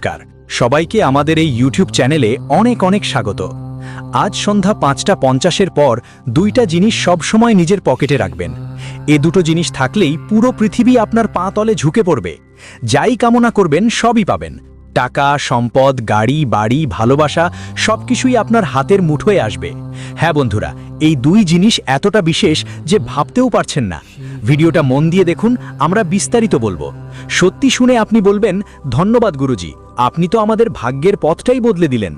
নমস্কার সবাইকে আমাদের এই ইউটিউব চ্যানেলে অনেক অনেক স্বাগত। আজ সন্ধ্যা ৫:৫০-এর পর দুইটা জিনিস সবসময় নিজের পকেটে রাখবেন। এ দুটো জিনিস থাকলেই পুরো পৃথিবী আপনার পা তলে ঝুঁকে পড়বে। যাই কামনা করবেন সবই পাবেন। টাকা, সম্পদ, গাড়ি, বাড়ি, ভালোবাসা সবকিছুই আপনার হাতের মুঠোয় আসবে। হ্যাঁ বন্ধুরা, এই দুই জিনিস এতটা বিশেষ যে ভাবতেও পারছেন না। ভিডিওটা মন দিয়ে দেখুন, আমরা বিস্তারিত বলবো। সত্যি শুনে আপনি বলবেন, ধন্যবাদ গুরুজি, আপনি তো আমাদের ভাগ্যের পথটাই বদলে দিলেন।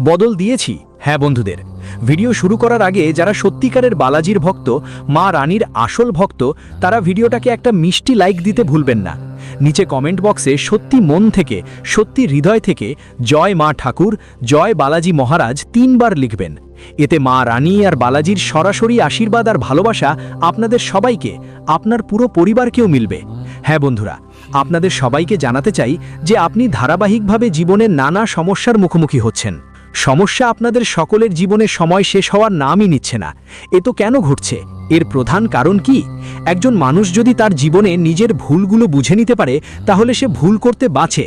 বদল দিয়েছি। হ্যাঁ বন্ধুদের, ভিডিও শুরু করার আগে যারা সত্যিকারের বালাজির ভক্ত, মা রানীর আসল ভক্ত, তারা ভিডিওটাকে একটা মিষ্টি লাইক দিতে ভুলবেন না। নিচে কমেন্ট বক্সে সত্যি মন থেকে, সত্যি হৃদয় থেকে জয় মা ঠাকুর, জয় বালাজি মহারাজ ৩ বার লিখবেন। এতে মা রানী আর বালাজির সরাসরি আশীর্বাদ আর ভালোবাসা আপনাদের সবাইকে, আপনার পুরো পরিবারকেও মিলবে। হ্যাঁ বন্ধুরা, আপনাদের সবাইকে জানাতে চাই যে আপনি ধারাবাহিকভাবে জীবনের নানা সমস্যার মুখোমুখি হচ্ছেন। সমস্যা আপনাদের সকলের জীবনে সময় শেষ হওয়ার নামই নিচ্ছে না। এ তো কেন ঘটছে? এর প্রধান কারণ কি? একজন মানুষ যদি তার জীবনে নিজের ভুলগুলো বুঝে নিতে পারে, তাহলে সে ভুল করতে বাঁচে।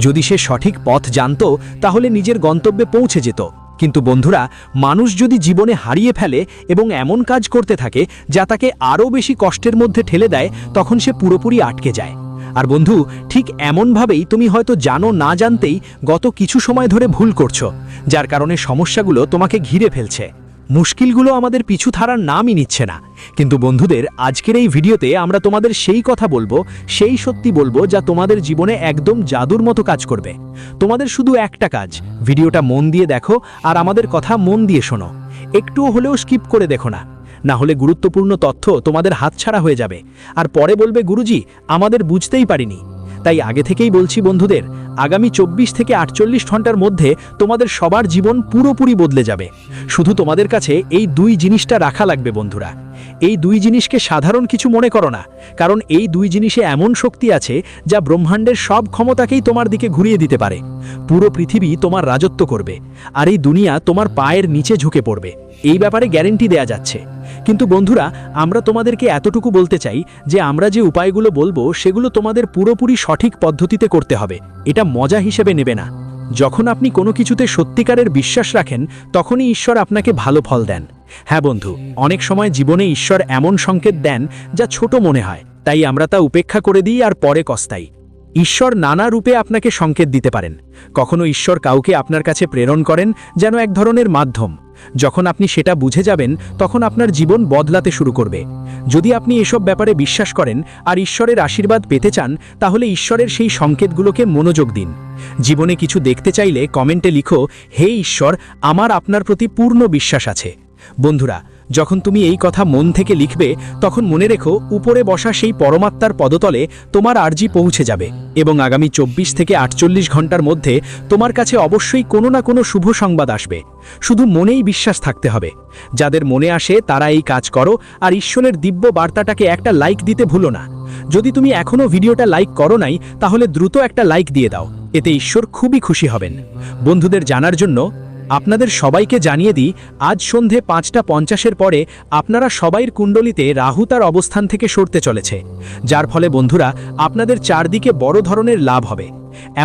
যদি সে সঠিক পথ জানত, তাহলে নিজের গন্তব্যে পৌঁছে যেত। কিন্তু বন্ধুরা, মানুষ যদি জীবনে হারিয়ে ফেলে এবং এমন কাজ করতে থাকে যা তাকে আরও বেশি কষ্টের মধ্যে ঠেলে দেয়, তখন সে পুরোপুরি আটকে যায়। আর বন্ধু, ঠিক এমনভাবেই তুমি হয়তো জানো না জানতেই গত কিছু সময় ধরে ভুল করছো, যার কারণে সমস্যাগুলো তোমাকে ঘিরে ফেলছে। মুশকিলগুলো আমাদের পিছু ছাড়ার নামই নিচ্ছে না। কিন্তু বন্ধুদের, আজকের এই ভিডিওতে আমরা তোমাদের সেই কথা বলবো, সেই সত্যি বলবো যা তোমাদের জীবনে একদম জাদুর মতো কাজ করবে। তোমাদের শুধু একটা কাজ, ভিডিওটা মন দিয়ে দেখো আর আমাদের কথা মন দিয়ে শোনো। একটুও হলেও স্কিপ করে দেখো না, না হলে গুরুত্বপূর্ণ তথ্য তোমাদের হাতছাড়া হয়ে যাবে। আর পরে বলবে, গুরুজি আমাদের বুঝতেই পারিনি। তাই আগে থেকেই বলছি বন্ধুদের, আগামী ২৪ থেকে ৪৮ ঘন্টার মধ্যে তোমাদের সবার জীবন পুরোপুরি বদলে যাবে। শুধু তোমাদের কাছে এই দুই জিনিসটা রাখা লাগবে বন্ধুরা। এই দুই জিনিসকে সাধারণ কিছু মনে করো না, কারণ এই দুই জিনিসে এমন শক্তি আছে যা ব্রহ্মাণ্ডের সব ক্ষমতাকেই তোমার দিকে ঘুরিয়ে দিতে পারে। পুরো পৃথিবী তোমার রাজত্ব করবে, আর এই দুনিয়া তোমার পায়ের নিচে ঝুঁকে পড়বে। এই ব্যাপারে গ্যারেন্টি দেয়া যাচ্ছে। কিন্তু বন্ধুরা, আমরা তোমাদেরকে এতটুকু বলতে চাই যে আমরা যে উপায়গুলো বলবো সেগুলো তোমাদের পুরোপুরি সঠিক পদ্ধতিতে করতে হবে। এটা মজা হিসেবে নেবে না। যখন আপনি কোনো কিছুতে সত্যিকারের বিশ্বাস রাখেন, তখনই ঈশ্বর আপনাকে ভালো ফল দেন। হ্যাঁ বন্ধু, অনেক সময় জীবনে ঈশ্বর এমন সংকেত দেন যা ছোট মনে হয়, তাই আমরা তা উপেক্ষা করে দিই আর পরে কস্তাই। ঈশ্বর নানা রূপে আপনাকে সংকেত দিতে পারেন। কখনো ঈশ্বর কাউকে আপনার কাছে প্রেরণ করেন যেন এক ধরনের মাধ্যম। যখন আপনি সেটা বুঝে যাবেন, তখন আপনার জীবন বদলাতে শুরু করবে। যদি আপনি এসব ব্যাপারে বিশ্বাস করেন আর ঈশ্বরের আশীর্বাদ পেতে চান, তাহলে ঈশ্বরের সেই সংকেতগুলোকে মনোযোগ দিন। জীবনে কিছু দেখতে চাইলে কমেন্টে লিখো, হে ঈশ্বর, আমার আপনার প্রতি পূর্ণ বিশ্বাস আছে। বন্ধুরা, যখন তুমি এই কথা মন থেকে লিখবে, তখন মনে রেখো, উপরে বসা সেই পরমাত্মার পদতলে তোমার আর্জি পৌঁছে যাবে এবং আগামী ২৪ থেকে ৪৮ ঘন্টার মধ্যে তোমার কাছে অবশ্যই কোনো না কোনো শুভ সংবাদ আসবে। শুধু মনেই বিশ্বাস থাকতে হবে। যাদের মনে আসে তারা এই কাজ করো, আর ঈশ্বরের দিব্য বার্তাটাকে একটা লাইক দিতে ভুলো না। যদি তুমি এখনও ভিডিওটা লাইক করো নাই, তাহলে দ্রুত একটা লাইক দিয়ে দাও। এতে ঈশ্বর খুবই খুশি হবেন। বন্ধুদের জানার জন্য আপনাদের সবাইকে জানিয়ে দিই, আজ সন্ধে ৫:৫০-এর পরে আপনারা সবাইয়ের কুণ্ডলিতে রাহু তার অবস্থান থেকে সরতে চলেছে, যার ফলে বন্ধুরা আপনাদের চারদিকে বড় ধরনের লাভ হবে।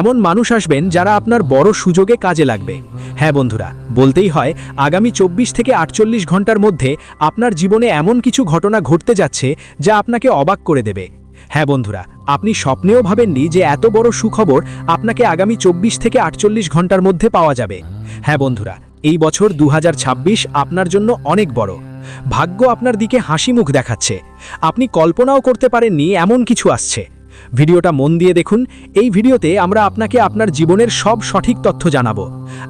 এমন মানুষ আসবেন যারা আপনার বড় সুযোগে কাজে লাগবে। হ্যাঁ বন্ধুরা, বলতেই হয়, আগামী ২৪ থেকে ৪৮ ঘন্টার মধ্যে আপনার জীবনে এমন কিছু ঘটনা ঘটতে যাচ্ছে যা আপনাকে অবাক করে দেবে। হ্যাঁ বন্ধুরা, আপনি স্বপ্নেও ভাবেননি যে এত বড় সুখবর আপনাকে আগামী ২৪ থেকে ৪৮ ঘন্টার মধ্যে পাওয়া যাবে। হ্যাঁ বন্ধুরা, এই বছর ২০২৬ আপনার জন্য অনেক বড়। ভাগ্য আপনার দিকে হাসি মুখ দেখাচ্ছে। আপনি কল্পনাও করতে পারেননি এমন কিছু আসছে। ভিডিওটা মন দিয়ে দেখুন। এই ভিডিওতে আমরা আপনাকে আপনার জীবনের সব সঠিক তথ্য জানাবো।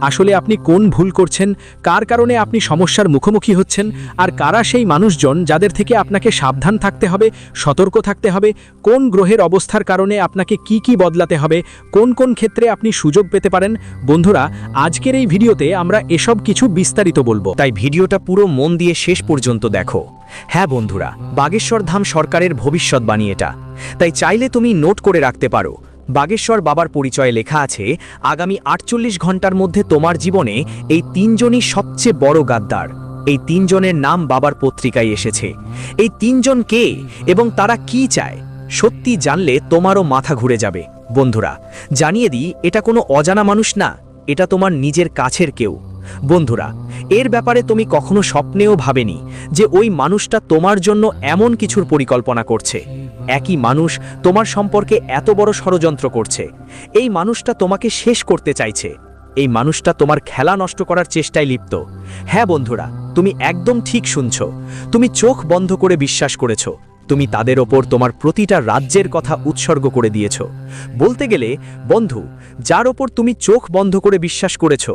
আসলে আপনি কোন ভুল করছেন, কার কারণে আপনি সমস্যার মুখোমুখি হচ্ছেন, আর কারা সেই মানুষজন যাদের থেকে আপনাকে সাবধান থাকতে হবে, সতর্ক থাকতে হবে, কোন গ্রহের অবস্থার কারণে আপনাকে কি বদলাতে হবে, কোন কোন ক্ষেত্রে আপনি সুযোগ পেতে পারেন। বন্ধুরা, আজকের এই ভিডিওতে আমরা এসব কিছু বিস্তারিত বলবো, তাই ভিডিওটা পুরো মন দিয়ে শেষ পর্যন্ত দেখো। হ্যাঁ বন্ধুরা, বাগেশ্বর ধাম সরকারের ভবিষ্যৎবাণী এটা, তাই চাইলে তুমি নোট করে রাখতে পারো। বাগেশ্বর বাবার পরিচয়ে লেখা আছে, আগামী ৪৮ ঘন্টার মধ্যে তোমার জীবনে এই ৩ জনই সবচেয়ে বড় গাদ্দার। এই ৩ জনের নাম বাবার পত্রিকায় এসেছে। এই ৩ জন কে এবং তারা কি চায়, সত্যি জানলে তোমারও মাথা ঘুরে যাবে। বন্ধুরা, জানিয়ে দিই, এটা কোনো অজানা মানুষ না, এটা তোমার নিজের কাছের কেউ। বন্ধুরা, এর ব্যাপারে তুমি কখনো স্বপ্নেও ভাবেনি যে ওই মানুষটা তোমার জন্য এমন কিছুর পরিকল্পনা করছে। একই মানুষ তোমার সম্পর্কে এত বড় ষড়যন্ত্র করছে। এই মানুষটা তোমাকে শেষ করতে চাইছে। এই মানুষটা তোমার খেলা নষ্ট করার চেষ্টায় লিপ্ত। হ্যাঁ বন্ধুরা, তুমি একদম ঠিক শুনছো। তুমি চোখ বন্ধ করে বিশ্বাস করেছো। তুমি তাদের ওপর তোমার প্রতিটা রাজ্যের কথা উৎসর্গ করে দিয়েছ। বলতে গেলে বন্ধু, যার ওপর তুমি চোখ বন্ধ করে বিশ্বাস করেছ,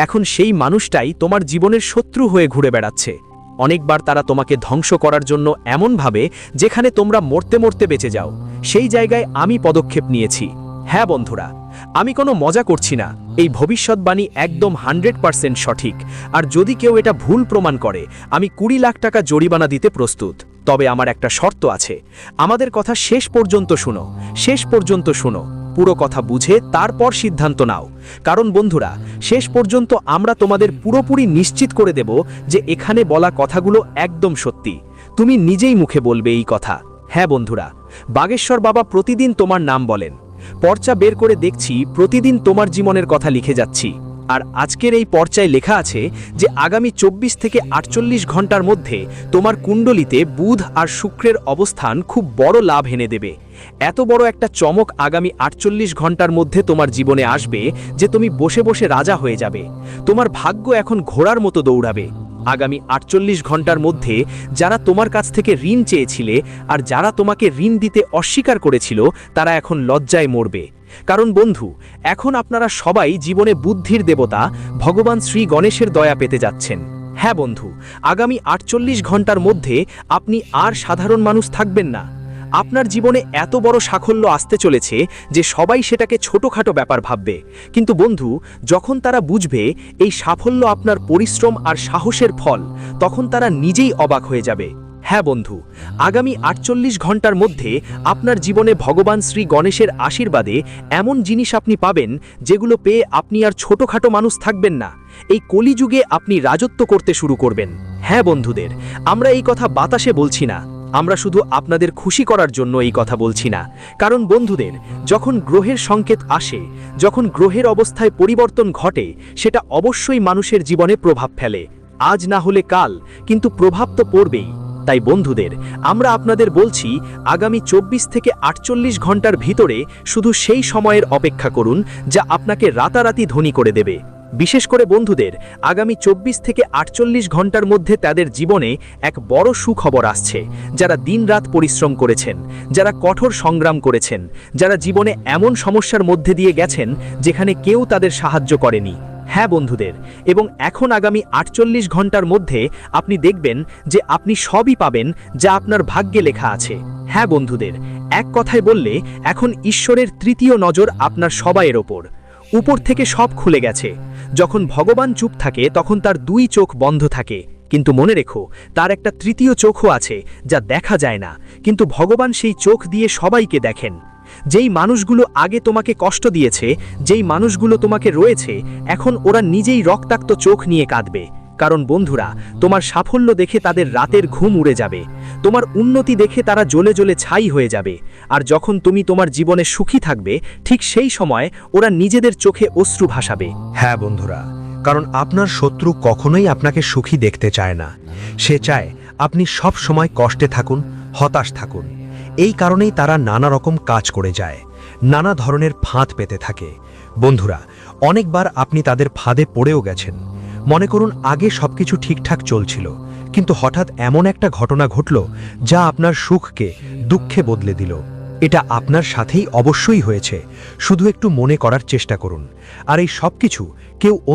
এখন সেই মানুষটাই তোমার জীবনের শত্রু হয়ে ঘুরে বেড়াচ্ছে। অনেকবার তারা তোমাকে ধ্বংস করার জন্য এমনভাবে যেখানে তোমরা মরতে মরতে বেঁচে যাও, সেই জায়গায় আমি পদক্ষেপ নিয়েছি। হ্যাঁ বন্ধুরা, আমি কোনো মজা করছি না। এই ভবিষ্যৎবাণী একদম 100% সঠিক। আর যদি কেউ এটা ভুল প্রমাণ করে, আমি 20 লাখ টাকা জরিমানা দিতে প্রস্তুত। তবে আমার একটা শর্ত আছে। আমাদের কথা শেষ পর্যন্ত শুনো, শেষ পর্যন্ত শুনো। পুরো কথা বুঝে তারপর সিদ্ধান্ত নাও। কারণ বন্ধুরা, শেষ পর্যন্ত আমরা তোমাদের পুরোপুরি নিশ্চিত করে দেব যে এখানে বলা কথাগুলো একদম সত্যি। তুমি নিজেই মুখে বলবে এই কথা। হ্যাঁ বন্ধুরা, বাগেশ্বর বাবা প্রতিদিন তোমার নাম বলেন। পর্চা বের করে দেখছি, প্রতিদিন তোমার জীবনের কথা লিখে যাচ্ছি। আর আজকের এই পর্চায় লেখা আছে যে আগামী 24 থেকে 48 ঘন্টার মধ্যে তোমার কুণ্ডলিতে বুধ আর শুক্রের অবস্থান খুব বড় লাভ এনে দেবে। এত বড় একটা চমক আগামী 48 ঘন্টার মধ্যে তোমার জীবনে আসবে যে তুমি বসে বসে রাজা হয়ে যাবে। তোমার ভাগ্য এখন ঘোড়ার মতো দৌড়াবে। আগামী 48 ঘন্টার মধ্যে যারা তোমার কাছ থেকে ঋণ চেয়েছিলে আর যারা তোমাকে ঋণ দিতে অস্বীকার করেছিল, তারা এখন লজ্জায় মরবে। কারণ বন্ধু, এখন আপনারা সবাই জীবনে বুদ্ধির দেবতা ভগবান শ্রী গণেশের দয়া পেতে যাচ্ছেন। হ্যাঁ বন্ধু, আগামী 48 ঘন্টার মধ্যে আপনি আর সাধারণ মানুষ থাকবেন না। আপনার জীবনে এত বড় সাফল্য আসতে চলেছে যে সবাই সেটাকে ছোটখাটো ব্যাপার ভাববে। কিন্তু বন্ধু, যখন তারা বুঝবে এই সাফল্য আপনার পরিশ্রম আর সাহসের ফল, তখন তারা নিজেই অবাক হয়ে যাবে। হ্যাঁ বন্ধু, আগামী 48 ঘন্টার মধ্যে আপনার জীবনে ভগবান শ্রী গণেশের আশীর্বাদে এমন জিনিস আপনি পাবেন যেগুলো পেয়ে আপনি আর ছোটখাটো মানুষ থাকবেন না। এই কলিযুগে আপনি রাজত্ব করতে শুরু করবেন। হ্যাঁ বন্ধুদের, আমরা এই কথা বাতাসে বলছি না, আমরা শুধু আপনাদের খুশি করার জন্য এই কথা বলছি না। কারণ বন্ধুদের, যখন গ্রহের সংকেত আসে, যখন গ্রহের অবস্থায় পরিবর্তন ঘটে, সেটা অবশ্যই মানুষের জীবনে প্রভাব ফেলে। আজ না হলে কাল, কিন্তু প্রভাব তো পড়বেই। তাই বন্ধুদের, আমরা আপনাদের বলছি, আগামী 24 থেকে 48 ঘন্টার ভিতরে শুধু সেই সময়ের অপেক্ষা করুন যা আপনাকে রাতারাতি ধনী করে দেবে। বিশেষ করে বন্ধুদের, আগামী 24 থেকে 48 ঘন্টার মধ্যে তাদের জীবনে এক বড় সুখবর আসছে। যারা দিনরাত পরিশ্রম করেছেন, যারা কঠোর সংগ্রাম করেছেন, যারা জীবনে এমন সমস্যার মধ্যে দিয়ে গেছেন যেখানে কেউ তাদের সাহায্য করেনি। হ্যাঁ বন্ধুদের, এবং এখন আগামী 48 ঘন্টার মধ্যে আপনি দেখবেন যে আপনি সবই পাবেন যা আপনার ভাগ্যে লেখা আছে। হ্যাঁ বন্ধুদের, এক কথায় বললে, এখন ঈশ্বরের তৃতীয় নজর আপনার সবাইয়ের ওপর। উপর থেকে সব খুলে গেছে। যখন ভগবান চুপ থাকে, তখন তার দুই চোখ বন্ধ থাকে। কিন্তু মনে রেখো, তার একটা তৃতীয় চোখও আছে যা দেখা যায় না, কিন্তু ভগবান সেই চোখ দিয়ে সবাইকে দেখেন। যেই মানুষগুলো আগে তোমাকে কষ্ট দিয়েছে, যেই মানুষগুলো তোমাকে রয়েছে, এখন ওরা নিজেই রক্তাক্ত চোখ নিয়ে কাঁদবে। কারণ বন্ধুরা, তোমার সাফল্য দেখে তাদের রাতের ঘুম উড়ে যাবে। তোমার উন্নতি দেখে তারা জ্বলে জ্বলে ছাই হয়ে যাবে। আর যখন তুমি তোমার জীবনে সুখী থাকবে, ঠিক সেই সময় ওরা নিজেদের চোখে অশ্রু ভাসাবে। হ্যাঁ বন্ধুরা, কারণ আপনার শত্রু কখনোই আপনাকে সুখী দেখতে চায় না। সে চায় আপনি সব সময় কষ্টে থাকুন, হতাশ থাকুন। এই কারণেই তারা নানা রকম কাজ করে যায়, নানা ধরনের ফাঁদ পেতে থাকে। বন্ধুরা, অনেকবার আপনি তাদের ফাঁদে পড়েও গেছেন। মনে করুন, আগে সবকিছু ঠিকঠাক চলছিল, কিন্তু হঠাৎ এমন একটা ঘটনা ঘটল যা আপনার সুখকে দুঃখে বদলে দিল। এটা আপনার সাথেই অবশ্যই হয়েছে, শুধু একটু মনে করার চেষ্টা করুন। আর এই সবকিছু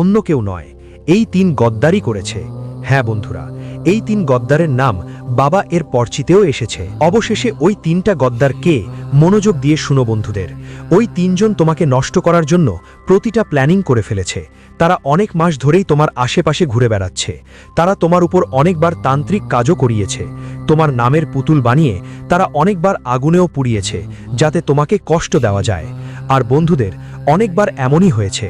অন্য কেউ নয়, এই 3 গদ্দারই করেছে। হ্যাঁ বন্ধুরা, এই 3 গদ্দারের নাম বাবা এর পর্চিতেও এসেছে। অবশেষে ওই 3টা গদ্দার কে, মনোযোগ দিয়ে শুনো বন্ধুদের। ওই 3 জন তোমাকে নষ্ট করার জন্য প্রতিটা প্ল্যানিং করে ফেলেছে। তারা অনেক মাস ধরেই তোমার আশেপাশে ঘুরে বেড়াচ্ছে। তারা তোমার উপর অনেকবার তান্ত্রিক কাজও করিয়েছে। তোমার নামের পুতুল বানিয়ে তারা অনেকবার আগুনেও পুড়িয়েছে, যাতে তোমাকে কষ্ট দেওয়া যায়। আর বন্ধুদের, অনেকবার এমনই হয়েছে।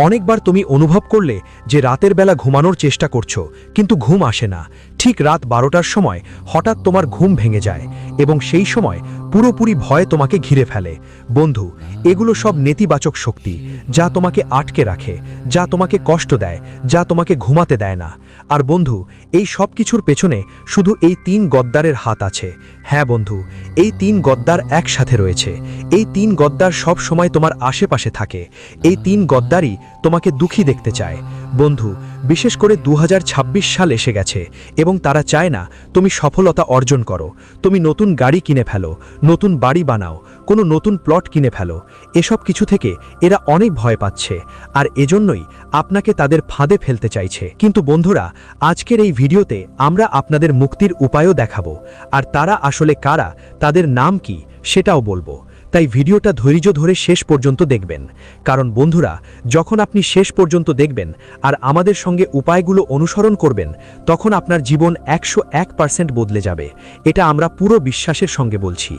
অনেকবার তুমি অনুভব করলে যে রাতের বেলা ঘুমানোর চেষ্টা করছো, কিন্তু ঘুম আসে না। ঠিক রাত 12টার সময় হঠাৎ তোমার ঘুম ভেঙে যায় এবং সেই সময় পুরোপুরি ভয় তোমাকে ঘিরে ফেলে। বন্ধু, এগুলো সব নেতিবাচক শক্তি, যা তোমাকে আটকে রাখে, যা তোমাকে কষ্ট দেয়, যা তোমাকে ঘুমাতে দেয় না। আর বন্ধু, এই সব কিছুর পেছনে শুধু এই 3 গদ্দারের হাত আছে। হ্যাঁ বন্ধু, এই 3 গদ্দার একসাথে রয়েছে। এই 3 গদ্দার সব সময় তোমার আশেপাশে থাকে। এই 3 গদ্দারই তোমাকে দুঃখী দেখতে চায়। বন্ধু, বিশেষ করে 2026 সাল এসে গেছে এবং তারা চায় না তুমি সফলতা অর্জন করো, তুমি নতুন গাড়ি কিনে ফেলো, নতুন বাড়ি বানাও, কোনো নতুন প্লট কিনে ফেলো। এসব কিছু থেকে এরা অনেক ভয় পাচ্ছে আর এজন্যই আপনাকে তাদের ফাঁদে ফেলতে চাইছে। কিন্তু বন্ধুরা, আজকের এই ভিডিওতে আমরা আপনাদের মুক্তির উপায়ও দেখাবো, আর তারা আসলে কারা, তাদের নাম কি সেটাও বলবো। তাই ভিডিওটা ধৈর্য ধরে শেষ পর্যন্ত দেখবেন, কারণ বন্ধুরা, যখন আপনি শেষ পর্যন্ত দেখবেন আর আমাদের সঙ্গে উপায়গুলো অনুসরণ করবেন, তখন আপনার জীবন 101% বদলে যাবে। এটা আমরা পুরো বিশ্বাসের সঙ্গে বলছি।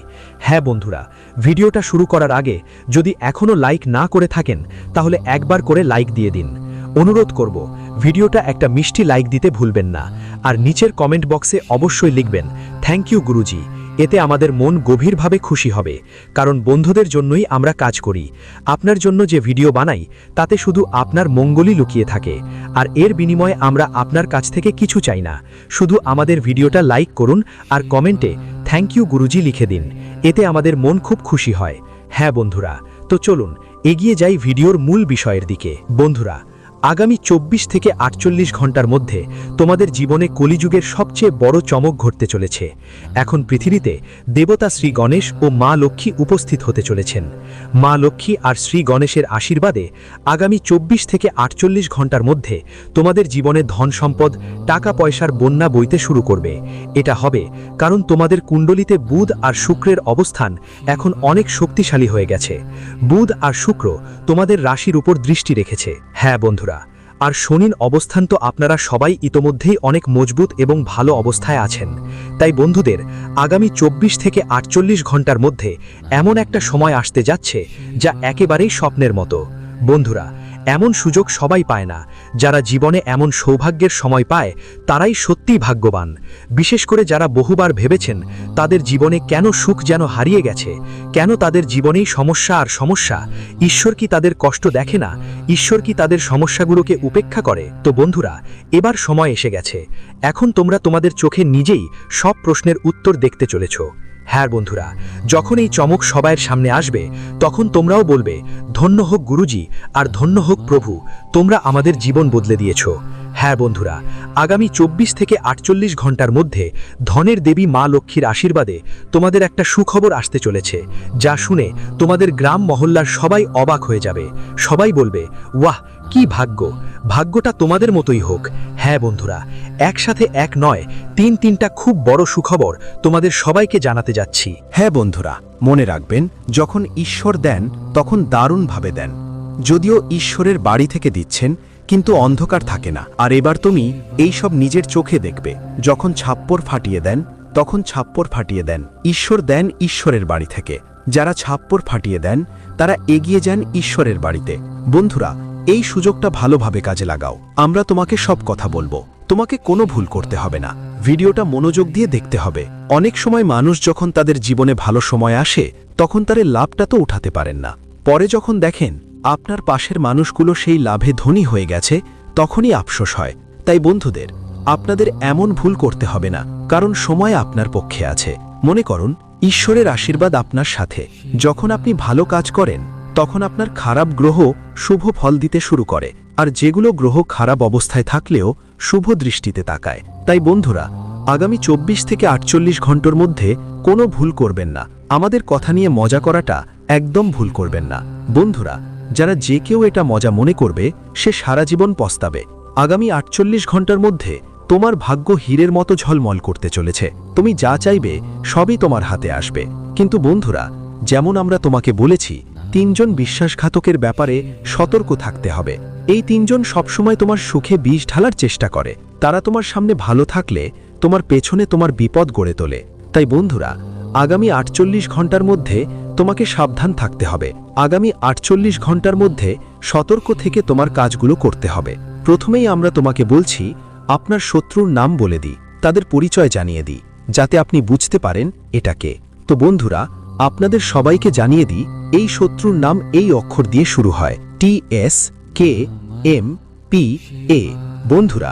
হ্যাঁ বন্ধুরা, ভিডিওটা শুরু করার আগে যদি এখনও লাইক না করে থাকেন, তাহলে একবার করে লাইক দিয়ে দিন। অনুরোধ করব, ভিডিওটা একটা মিষ্টি লাইক দিতে ভুলবেন না, আর নিচের কমেন্ট বক্সে অবশ্যই লিখবেন থ্যাংক ইউ গুরুজি। এতে আমাদের মন গভীরভাবে খুশি হবে, কারণ বন্ধুদের জন্যই আমরা কাজ করি। আপনার জন্য যে ভিডিও বানাই তাতে শুধু আপনার মঙ্গলই লুকিয়ে থাকে, আর এর বিনিময়ে আমরা আপনার কাছ থেকে কিছু চাই না। শুধু আমাদের ভিডিওটা লাইক করুন আর কমেন্টে থ্যাংক ইউ গুরুজি লিখে দিন, এতে আমাদের মন খুব খুশি হয়। হ্যাঁ বন্ধুরা, তো চলুন এগিয়ে যাই ভিডিওর মূল বিষয়ের দিকে। বন্ধুরা, আগামী 24 থেকে 48 ঘন্টার মধ্যে তোমাদের জীবনে কলিযুগের সবচেয়ে বড় চমক ঘটতে চলেছে। এখন পৃথিবীতে দেবতা শ্রী গণেশ ও মা লক্ষ্মী উপস্থিত হতে চলেছেন। মা লক্ষ্মী আর শ্রী গণেশের আশীর্বাদে আগামী 24 থেকে 48 ঘন্টার মধ্যে তোমাদের জীবনে ধন সম্পদ, টাকা পয়সার বন্যা বইতে শুরু করবে। এটা হবে কারণ তোমাদের কুণ্ডলিতে বুধ আর শুক্রের অবস্থান এখন অনেক শক্তিশালী হয়ে গেছে। বুধ আর শুক্র তোমাদের রাশির উপর দৃষ্টি রেখেছে। হ্যাঁ বন্ধুরা, আর শনির অবস্থান তো আপনারা সবাই ইতোমধ্যেই অনেক মজবুত এবং ভালো অবস্থায় আছেন। তাই বন্ধুদের, আগামী 24 থেকে 48 ঘন্টার মধ্যে এমন একটা সময় আসতে যাচ্ছে যা একেবারেই স্বপ্নের মতো। বন্ধুরা, এমন সুযোগ সবাই পায় না। যারা জীবনে এমন সৌভাগ্যের সময় পায় তারাই সত্যিই ভাগ্যবান। বিশেষ করে যারা বহুবার ভেবেছেন তাদের জীবনে কেন সুখ যেন হারিয়ে গেছে, কেন তাদের জীবনেই সমস্যা আর সমস্যা, ঈশ্বর কি তাদের কষ্ট দেখে না, ঈশ্বর কি তাদের সমস্যাগুলোকে উপেক্ষা করে। তো বন্ধুরা, এবার সময় এসে গেছে। এখন তোমরা তোমাদের চোখে নিজেই সব প্রশ্নের উত্তর দেখতে চলেছ। হ্যাঁ বন্ধুরা, যখন এই চমক সবাইয়ের সামনে আসবে, তখন তোমরাও বলবে ধন্য হোক গুরুজি আর ধন্য হোক প্রভু, তোমরা আমাদের জীবন বদলে দিয়েছ। হ্যাঁ বন্ধুরা, আগামী 24 থেকে 48 ঘন্টার মধ্যে ধনের দেবী মা লক্ষ্মীর আশীর্বাদে তোমাদের একটা সুখবর আসতে চলেছে, যা শুনে তোমাদের গ্রাম মহল্লার সবাই অবাক হয়ে যাবে। সবাই বলবে, ওয়াহ, কি ভাগ্য, ভাগ্যটা তোমাদের মতোই হোক। হ্যাঁ বন্ধুরা, একসাথে এক নয়, তিনটা খুব বড় সুখবর তোমাদের সবাইকে জানাতে যাচ্ছি। হ্যাঁ বন্ধুরা, মনে রাখবেন, যখন ঈশ্বর দেন তখন দারুণভাবে দেন। যদিও ঈশ্বরের বাড়ি থেকে দিচ্ছেন, কিন্তু অন্ধকার থাকে না। আর এবার তুমি এই সব নিজের চোখে দেখবে। যখন ছাপ্পর ফাটিয়ে দেন, তখন ছাপ্পর ফাটিয়ে দেন। ঈশ্বর দেন ঈশ্বরের বাড়ি থেকে। যারা ছাপ্পর ফাটিয়ে দেন তারা এগিয়ে যান ঈশ্বরের বাড়িতে। বন্ধুরা, এই সুযোগটা ভালোভাবে কাজে লাগাও। আমরা তোমাকে সব কথা বলবো, তোমাকে কোনো ভুল করতে হবে না। ভিডিওটা মনোযোগ দিয়ে দেখতে হবে। অনেক সময় মানুষ যখন তাদের জীবনে ভালো সময় আসে, তখন তার লাভটা তো উঠাতে পারেন না। পরে যখন দেখেন আপনার পাশের মানুষগুলো সেই লাভে ধনী হয়ে গেছে, তখনই আফসোস হয়। তাই বন্ধুদের, আপনাদের এমন ভুল করতে হবে না, কারণ সময় আপনার পক্ষে আছে। মনে করুন, ঈশ্বরের আশীর্বাদ আপনার সাথে। যখন আপনি ভালো কাজ করেন, তখন আপনার খারাপ গ্রহ শুভ ফল দিতে শুরু করে, আর যেগুলো গ্রহ খারাপ অবস্থায় থাকলেও শুভ দৃষ্টিতে তাকায়। তাই বন্ধুরা, আগামী 24 থেকে 48 ঘন্টার মধ্যে কোনো ভুল করবেন না। আমাদের কথা নিয়ে মজা করাটা একদম ভুল করবেন না। বন্ধুরা, যারা যে কেউ এটা মজা মনে করবে, সে সারা জীবন পস্তাবে। আগামী 48 ঘন্টার মধ্যে তোমার ভাগ্য হীরের মতো ঝলমল করতে চলেছে। তুমি যা চাইবে সবই তোমার হাতে আসবে। কিন্তু বন্ধুরা, যেমন আমরা তোমাকে বলেছি, 3 জন বিশ্বাসঘাতকের ব্যাপারে সতর্ক থাকতে হবে। এই 3 জন সবসময় তোমার সুখে বিষ ঢালার চেষ্টা করে। তারা তোমার সামনে ভালো থাকলে তোমার পেছনে তোমার বিপদ গড়ে তোলে। তাই বন্ধুরা, আগামী 48 ঘন্টার মধ্যে তোমাকে সাবধান থাকতে হবে। আগামী 48 ঘন্টার মধ্যে সতর্ক থেকে তোমার কাজগুলো করতে হবে। প্রথমেই আমরা তোমাকে বলছি, আপনার শত্রুর নাম বলে দিই, তাদের পরিচয় জানিয়ে দিই, যাতে আপনি বুঝতে পারেন এটা কে। তো বন্ধুরা, আপনাদের সবাইকে জানিয়ে দিই, এই শত্রুর নাম এই অক্ষর দিয়ে শুরু হয়, TSKMPA। বন্ধুরা,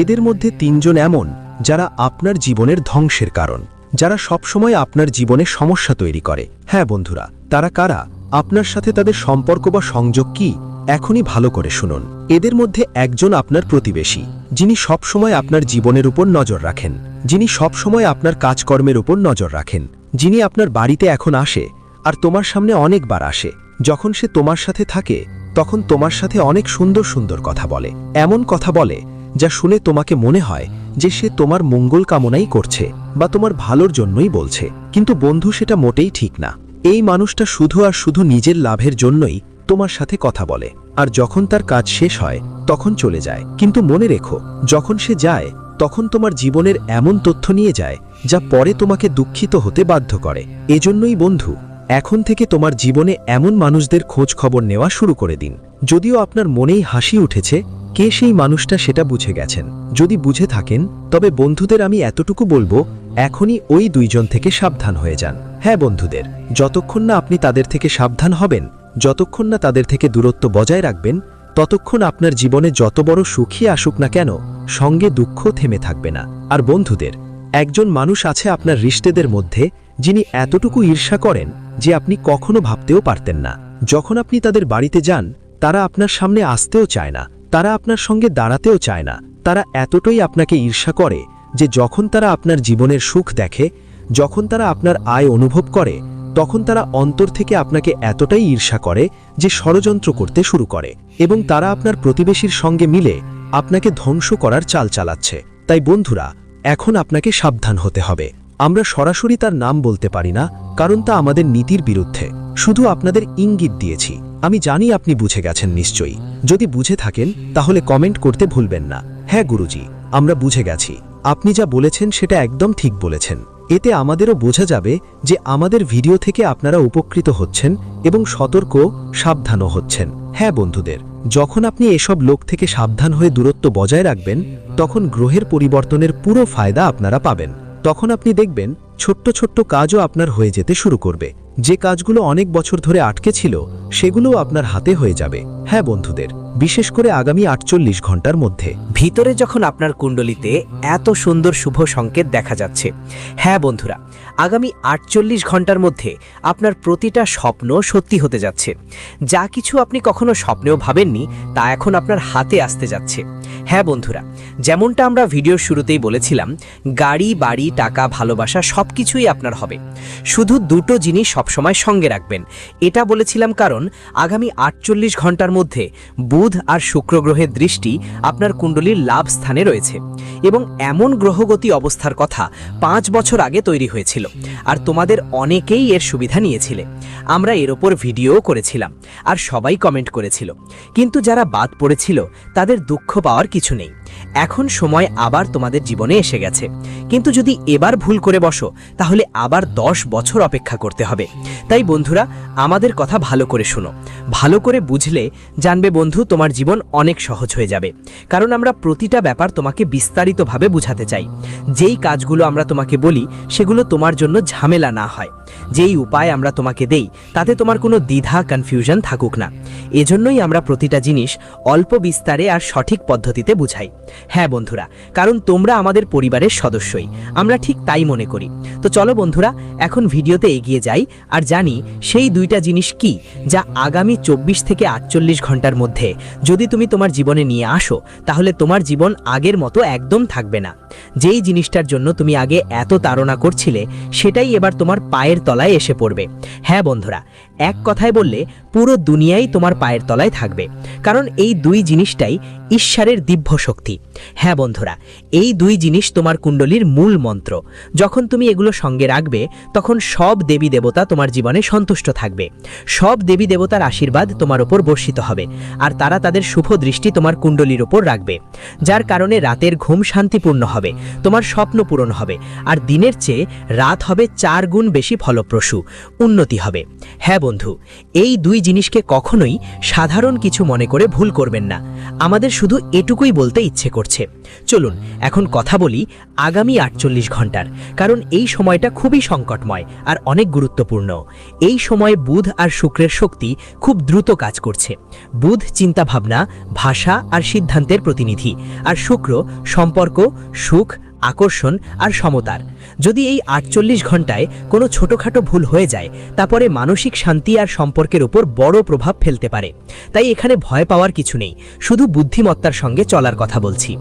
এদের মধ্যে 3 জন এমন যারা আপনার জীবনের ধ্বংসের কারণ, যারা সবসময় আপনার জীবনে সমস্যা তৈরি করে। হ্যাঁ বন্ধুরা, তারা কারা, আপনার সাথে তাদের সম্পর্ক বা সংযোগ কি, এখনই ভালো করে শুনুন। এদের মধ্যে একজন আপনার প্রতিবেশী, যিনি সবসময় আপনার জীবনের উপর নজর রাখেন, যিনি সবসময় আপনার কাজকর্মের উপর নজর রাখেন, যিনি আপনার বাড়িতে এখন আসে আর তোমার সামনে অনেকবার আসে। যখন সে তোমার সাথে থাকে তখন তোমার সাথে অনেক সুন্দর সুন্দর কথা বলে, এমন কথা বলে যা শুনে তোমাকে মনে হয় যে সে তোমার মঙ্গল কামনাই করছে বা তোমার ভালোর জন্যই বলছে। কিন্তু বন্ধু, সেটা মোটেই ঠিক না। এই মানুষটা শুধু আর শুধু নিজের লাভের জন্যই তোমার সাথে কথা বলে, আর যখন তার কাজ শেষ হয় তখন চলে যায়। কিন্তু মনে রেখো, যখন সে যায় তখন তোমার জীবনের এমন তথ্য নিয়ে যায় যা পরে তোমাকে দুঃখিত হতে বাধ্য করে। এজন্যই বন্ধু, এখন থেকে তোমার জীবনে এমন মানুষদের খোঁজ খবর নেওয়া শুরু করে দিন। যদিও আপনার মনেই হাসি উঠেছে কে সেই মানুষটা, সেটা বুঝে গেছেন। যদি বুঝে থাকেন তবে বন্ধুদের আমি এতটুকু বলবো, এখনই ওই 2 জন থেকে সাবধান হয়ে যান। হ্যাঁ বন্ধুদের, যতক্ষণ না আপনি তাদের থেকে সাবধান হবেন, যতক্ষণ না তাদের থেকে দূরত্ব বজায় রাখবেন, ততক্ষণ আপনার জীবনে যত বড় সুখী আসুক না কেন, সঙ্গে দুঃখ থেমে থাকবে না। আর বন্ধুদের, একজন মানুষ আছে আপনার রিশতেদের মধ্যে, যিনি এতটুকু ঈর্ষা করেন যে আপনি কখনো ভাবতেও পারতেন না। যখন আপনি তাদের বাড়িতে যান, তারা আপনার সামনে আসতেও চায় না, তারা আপনার সঙ্গে দাঁড়াতেও চায় না। তারা এতটাই আপনাকে ঈর্ষা করে যে যখন তারা আপনার জীবনের সুখ দেখে, যখন তারা আপনার আয় অনুভব করে, তখন তারা অন্তর থেকে আপনাকে এতটাই ঈর্ষা করে যে ষড়যন্ত্র করতে শুরু করে, এবং তারা আপনার প্রতিবেশীর সঙ্গে মিলে আপনাকে ধ্বংস করার চাল চালাচ্ছে। তাই বন্ধুরা, এখন আপনাকে সাবধান হতে হবে। আমরা সরাসরি তার নাম বলতে পারি না, কারণ তা আমাদের নীতির বিরুদ্ধে। শুধু আপনাদের ইঙ্গিত দিয়েছি। আমি জানি আপনি বুঝে গেছেন নিশ্চয়ই। যদি বুঝে থাকেন তাহলে কমেন্ট করতে ভুলবেন না। হ্যাঁ গুরুজি, আমরা বুঝে গেছি। আপনি যা বলেছেন সেটা একদম ঠিক বলেছেন। এতে আমাদেরও বোঝা যাবে যে আমাদের ভিডিও থেকে আপনারা উপকৃত হচ্ছেন এবং সতর্ক, সাবধানও হচ্ছেন। হ্যাঁ বন্ধুদের, যখন আপনি এসব লোক থেকে সাবধান হয়ে দূরত্ব বজায় রাখবেন, তখন গ্রহের পরিবর্তনের পুরো ফায়দা আপনারা পাবেন। তখন আপনি দেখবেন ছোট্ট ছোট্ট কাজও আপনার হয়ে যেতে শুরু করবে। যে কাজগুলো অনেক বছর ধরে আটকে ছিল, সেগুলোও আপনার হাতে হয়ে যাবে। হ্যাঁ বন্ধুদের, বিশেষ করে আগামী 48 ঘন্টার মধ্যে। ভিতরে যখন আপনার কুণ্ডলিতে এত সুন্দর শুভ সংকেত দেখা যাচ্ছে, হ্যাঁ বন্ধুরা, আগামী 48 ঘন্টার মধ্যে আপনার প্রতিটা স্বপ্ন সত্যি হতে যাচ্ছে। যা কিছু আপনি কখনো স্বপ্নেও ভাবেননি, তা এখন আপনার হাতে আসতে যাচ্ছে। হ্যাঁ বন্ধুরা, যেমনটা আমরা ভিডিওর শুরুতেই বলেছিলাম, গাড়ি, বাড়ি, টাকা, ভালোবাসা সবকিছুই আপনার হবে। শুধু 2টো জিনিস সবসময় সঙ্গে রাখবেন। এটা বলেছিলাম কারণ আগামী 48 ঘন্টার মধ্যে বুধ আর শুক্র গ্রহের দৃষ্টি আপনার কুণ্ডলীর লাভ স্থানে রয়েছে, এবং এমন গ্রহগতি অবস্থার কথা 5 বছর আগে তৈরি হয়েছিল, আর তোমাদের অনেকেই এর সুবিধা নিয়েছিলে। আমরা এর ওপর ভিডিও করেছিলাম আর সবাই কমেন্ট করেছিল, কিন্তু যারা বাদ পড়েছিল তাদের দুঃখ পাওয়ার কিছু নেই। এখন সময় আবার তোমাদের জীবনে এসে গেছে, কিন্তু যদি এবার ভুল করে বসো তাহলে আবার 10 বছর অপেক্ষা করতে হবে। তাই বন্ধুরা, আমাদের কথা ভালো করে শোনো। ভালো করে বুঝলে জানবে বন্ধু, তোমার জীবন অনেক সহজ হয়ে যাবে। কারণ আমরা প্রতিটা ব্যাপার তোমাকে বিস্তারিতভাবে বুঝাতে চাই। যেই কাজগুলো আমরা তোমাকে বলি সেগুলো তোমার জন্য ঝামেলা না হয়। যেই উপায় আমরা তোমাকে দেই তাতে তোমার কোনো দ্বিধা, কনফিউশন থাকুক না। এজন্যই আমরা প্রতিটা জিনিস অল্প বিস্তারে আর সঠিক পদ্ধতিতে বুঝাই। হ্যাঁ বন্ধুরা, কারণ তোমরা আমাদের পরিবারের সদস্যই, আমরা ঠিক তাই মনে করি। তো চলো বন্ধুরা, এখন ভিডিওতে এগিয়ে যাই আর জানি সেই 2টা জিনিস কি, যা আগামী 24 থেকে 48 ঘন্টার মধ্যে যদি তুমি তোমার জীবনে নিয়ে আসো, তাহলে তোমার জীবন আগের মতো একদম থাকবে না। যেই জিনিসটার জন্য তুমি আগে এত তাড়না করছিলে, সেটাই এবার তোমার পায়ের তলায় এসে পড়বে। হ্যাঁ বন্ধুরা, এক কথায় বললে পুরো দুনিয়াই তোমার পায়ের তলায় থাকবে, কারণ এই 2 জিনিসটাই ঈশ্বরের দিব্য শক্তি। হ্যাঁ বন্ধুরা, এই 2 জিনিস তোমার কুণ্ডলীর মূল মন্ত্র। যখন তুমি এগুলো সঙ্গে রাখবে, তখন সব দেবী দেবতা তোমার জীবনে সন্তুষ্ট থাকবে। সব দেবী দেবতার আশীর্বাদ তোমার উপর বর্ষিত হবে, আর তারা তাদের শুভ দৃষ্টি তোমার কুণ্ডলীর উপর রাখবে, যার কারণে রাতের ঘুম শান্তিপূর্ণ হবে, তোমার স্বপ্ন পূরণ হবে, আর দিনের চেয়ে রাত হবে 4 গুণ বেশি ফলপ্রসূ, উন্নতি হবে। হ্যাঁ বন্ধু, এই 2 জিনিসকে কখনোই সাধারণ কিছু মনে করে ভুল করবেন না। আমাদের শুধু এটুকুই বলতে ইচ্ছে করছে। চলুন এখন কথা বলি আগামী 48 ঘন্টার, কারণ এই সময়টা খুবই সংকটময় আর অনেক গুরুত্বপূর্ণ। এই সময়ে বুধ আর শুক্রের শক্তি খুব দ্রুত কাজ করছে। বুধ চিন্তাভাবনা, ভাষা আর সিদ্ধান্তের প্রতিনিধি, আর শুক্র সম্পর্ক, সুখ, আকর্ষণ আর সমতার। যদি এই 48 ঘন্টায় কোনো ছোটখাটো ভুল হয়ে যায়, তারপরে মানসিক শান্তি আর সম্পর্কের উপর বড় প্রভাব ফেলতে পারে। তাই এখানে ভয় পাওয়ার কিছু নেই, শুধু বুদ্ধিমত্তার সঙ্গে চলার কথা বলছি।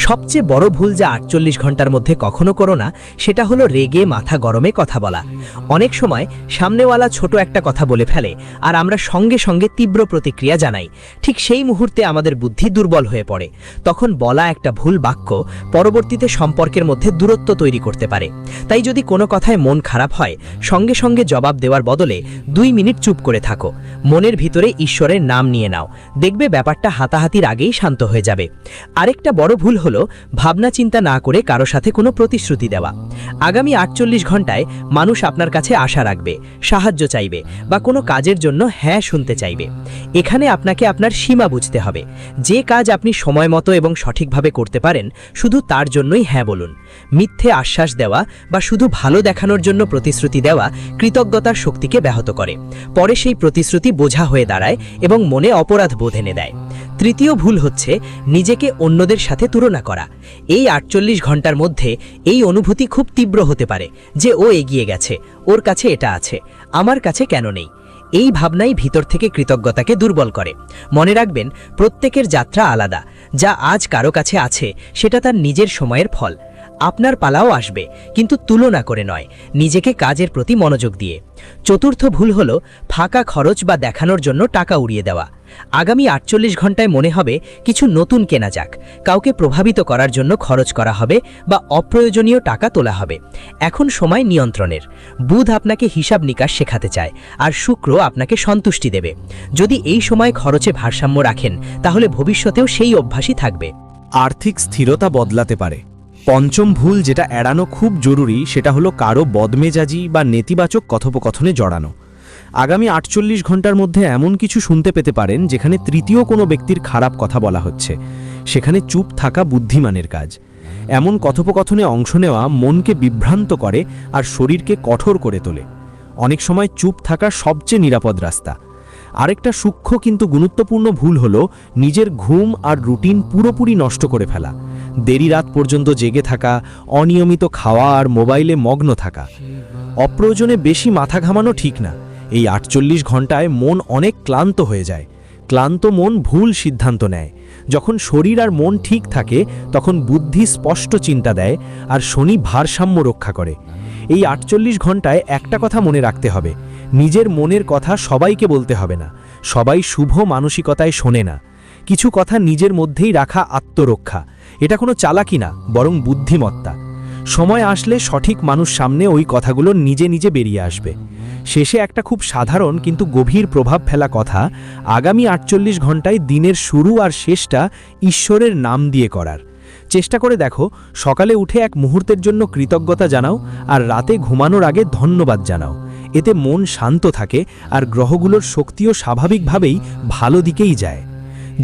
সবচেয়ে বড় ভুল যা 48 ঘন্টার মধ্যে কখনো করো না, সেটা হলো রেগে মাথা গরমে কথা বলা। অনেক সময় সামনেওয়ালা ছোট একটা কথা বলে ফেলে আর আমরা সঙ্গে সঙ্গে তীব্র প্রতিক্রিয়া জানাই। ঠিক সেই মুহূর্তে আমাদের বুদ্ধি দুর্বল হয়ে পড়ে। তখন বলা একটা ভুল বাক্য পরবর্তীতে সম্পর্কের মধ্যে দূরত্ব তৈরি করতে পারে। তাই যদি কোনো কথায় মন খারাপ হয়, সঙ্গে সঙ্গে জবাব দেওয়ার বদলে 2 মিনিট চুপ করে থাকো, মনের ভিতরে ঈশ্বরের নাম নিয়ে নাও, দেখবে ব্যাপারটা হাতাহাতির আগেই শান্ত হয়ে যাবে। আরেকটা বড় ভুল হলো ভাবনা চিন্তা না করে কারো সাথে কোনো প্রতিশ্রুতি দেওয়া। আগামী 48 ঘন্টায় মানুষ আপনার কাছে আশা রাখবে, সাহায্য চাইবে বা কোনো কাজের জন্য হ্যাঁ শুনতে চাইবে। এখানে আপনাকে আপনার সীমা বুঝতে হবে। যে কাজ আপনি সময় মতো এবং সঠিকভাবে করতে পারেন, শুধু তার জন্যই হ্যাঁ বলুন। মিথ্যে আশ্বাস দেওয়া বা শুধু ভালো দেখানোর জন্য প্রতিশ্রুতি দেওয়া কৃতজ্ঞতার শক্তিকে ব্যাহত করে। পরে সেই প্রতিশ্রুতি বোঝা হয়ে দাঁড়ায় এবং মনে অপরাধ বোধ এনে দেয়। তৃতীয় ভুল হচ্ছে নিজেকে অন্যদের সাথে তুলনা করা। এই 48 ঘন্টার মধ্যে এই অনুভূতি খুব তীব্র হতে পারে যে ও এগিয়ে গেছে, ওর কাছে এটা আছে, আমার কাছে কেন নেই। এই ভাবনাই ভিতর থেকে কৃতজ্ঞতাকে দুর্বল করে। মনে রাখবেন, প্রত্যেকের যাত্রা আলাদা। যা আজ কারো কাছে আছে সেটা তার নিজের সময়ের ফল। আপনার পালাও আসবে, কিন্তু তুলনা করে নয়, নিজেকে কাজের প্রতি মনোযোগ দিয়ে। চতুর্থ ভুল হলো ফাঁকা খরচ বা দেখানোর জন্য টাকা উড়িয়ে দেওয়া। আগামী 48 ঘন্টায় মনে হবে কিছু নতুন কেনা যাক, কাউকে প্রভাবিত করার জন্য খরচ করা হবে বা অপ্রয়োজনীয় টাকা তোলা হবে। এখন সময় নিয়ন্ত্রণের। বুধ আপনাকে হিসাব নিকাশ শেখাতে চায় আর শুক্র আপনাকে সন্তুষ্টি দেবে। যদি এই সময় খরচে ভারসাম্য রাখেন, তাহলে ভবিষ্যতেও সেই অভ্যাসই থাকবে। আর্থিক স্থিরতা বদলাতে পারে। পঞ্চম ভুল যেটা এড়ানো খুব জরুরি, সেটা হলো কারো বদমেজাজি বা নেতিবাচক কথোপকথনে জড়ানো। আগামী 48 ঘন্টার মধ্যে এমন কিছু শুনতে পেতে পারেন যেখানে তৃতীয় কোনো ব্যক্তির খারাপ কথা বলা হচ্ছে। সেখানে চুপ থাকা বুদ্ধিমানের কাজ। এমন কথোপকথনে অংশ নেওয়া মনকে বিভ্রান্ত করে আর শরীরকে কঠোর করে তোলে। অনেক সময় চুপ থাকা সবচেয়ে নিরাপদ রাস্তা। আরেকটা সূক্ষ্ম কিন্তু গুরুত্বপূর্ণ ভুল হলো নিজের ঘুম আর রুটিন পুরোপুরি নষ্ট করে ফেলা। দেরি রাত পর্যন্ত জেগে থাকা, অনিয়মিত খাওয়া আর মোবাইলে মগ্ন থাকা। অপ্রয়োজনে বেশি মাথা ঘামানো ঠিক না। এই 48 ঘন্টায় মন অনেক ক্লান্ত হয়ে যায়। ক্লান্ত মন ভুল সিদ্ধান্ত নেয়। যখন শরীর আর মন ঠিক থাকে, তখন বুদ্ধি স্পষ্ট চিন্তা দেয় আর শনি ভারসাম্য রক্ষা করে। এই 48 ঘন্টায় একটা কথা মনে রাখতে হবে, নিজের মনের কথা সবাইকে বলতে হবে না। সবাই শুভ মানসিকতায় শোনে না। কিছু কথা নিজের মধ্যেই রাখা আত্মরক্ষা। এটা কোনো চালাকি না, বরং বুদ্ধিমত্তা। সময় আসলে সঠিক মানুষ সামনে ওই কথাগুলো নিজে নিজে বেরিয়ে আসবে। শেষে একটা খুব সাধারণ কিন্তু গভীর প্রভাব ফেলা কথা, আগামী 48 ঘন্টায় দিনের শুরু আর শেষটা ঈশ্বরের নাম দিয়ে করার চেষ্টা করে দেখো। সকালে উঠে এক মুহূর্তের জন্য কৃতজ্ঞতা জানাও আর রাতে ঘুমানোর আগে ধন্যবাদ জানাও। এতে মন শান্ত থাকে আর গ্রহগুলোর শক্তিও স্বাভাবিকভাবেই ভালো দিকেই যায়।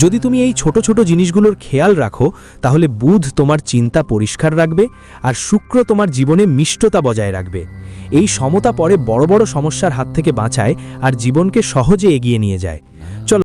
যদি তুমি এই ছোট ছোট জিনিসগুলোর খেয়াল রাখো, তাহলে বুধ তোমার চিন্তা পরিষ্কার রাখবে আর শুক্র তোমার জীবনে মিষ্টতা বজায় রাখবে। এই সমতা পরে বড় বড় সমস্যার হাত থেকে বাঁচায় আর জীবনকে সহজে এগিয়ে নিয়ে যায়।